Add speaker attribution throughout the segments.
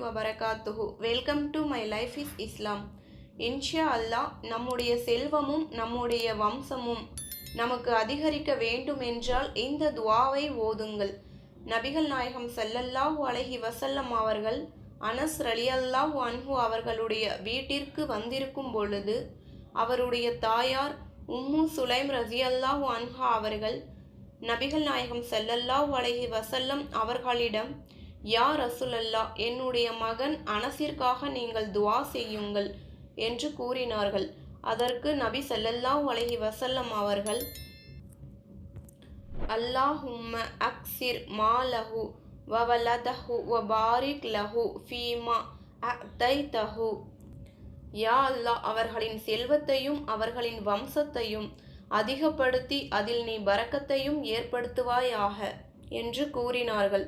Speaker 1: வபரகாத்துஹு. Welcome to my life is இஸ்லாம். இன்ஷா அல்லாஹ் நம்முடைய செல்வமும் நம்முடைய வம்சமும் நமக்கு அதிகரிக்க வேண்டுமென்றால் இந்த துவாவை ஓதுங்கள். நபிகள் நாயகம் ஸல்லல்லாஹு அலைஹி வஸல்லம் அவர்கள் அனஸ் ரலியல்லாஹு அன்ஹு அவர்களுடைய வீட்டிற்கு வந்திருக்கும் பொழுது அவருடைய தாயார் உம்மு சுலைம் ரலியல்லாஹு அன்ஹா அவர்கள் நபிகள் நாயகம் ஸல்லல்லாஹு அலைஹி வஸல்லம் அவர்களிடம், யா ரசூலல்லாஹ், என்னுடைய மகன் அனஸிற்காக நீங்கள் துஆ செய்யுங்கள் என்று கூறினார்கள். அதற்கு நபி ஸல்லல்லாஹு அலைஹி வஸல்லம் அவர்கள், அல்லாஹும்ம அக்ஸிர் மாலஹு வவலதஹு வபாரிக் லஹு ஃபீமா அதைதஹு. யா அல்லாஹ், அவர்களின் செல்வத்தையும் அவர்களின் வம்சத்தையும் அதிகப்படுத்தி அதில் நீ பரக்கத்தையும் ஏற்படுத்துவாயாக என்று கூறினார்கள்.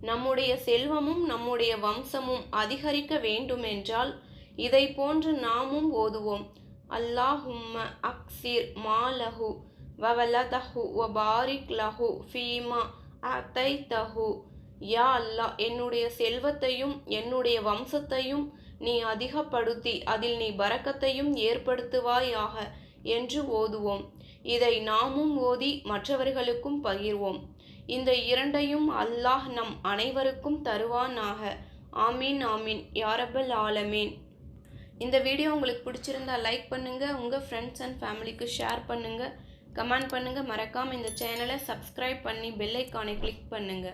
Speaker 1: நம்முடைய செல்வமும் நம்முடைய வம்சமும் அதிகரிக்க வேண்டுமென்றால் இதை போன்று நாமும் ஓதுவோம். அல்லாஹும்ம அக்ஸிர் மாலஹு வவலதஹு வபாரிக் லஹு ஃபீமா அதைதஹு. யா அல்லாஹ், என்னுடைய செல்வத்தையும் என்னுடைய வம்சத்தையும் நீ அதிகப்படுத்தி அதில் நீ பரக்கத்தையும் ஏற்படுத்துவாயாக என்று ஓதுவோம். இதை நாமும் ஓதி மற்றவர்களுக்கும் பகிர்வோம். இந்த இரண்டையும் அல்லாஹ் நம் அனைவருக்கும் தருவானாக. ஆமீன் ஆமீன் யா ரப்பல் ஆலமீன். இந்த வீடியோ உங்களுக்கு பிடிச்சிருந்தா லைக் பண்ணுங்க, உங்க ஃப்ரெண்ட்ஸ் அண்ட் ஃபேமிலிக்கு ஷேர் பண்ணுங்க, கமெண்ட் பண்ணுங்க. மறக்காம இந்த சேனலை சப்ஸ்கிரைப் பண்ணி பெல் ஐகானை கிளிக் பண்ணுங்க.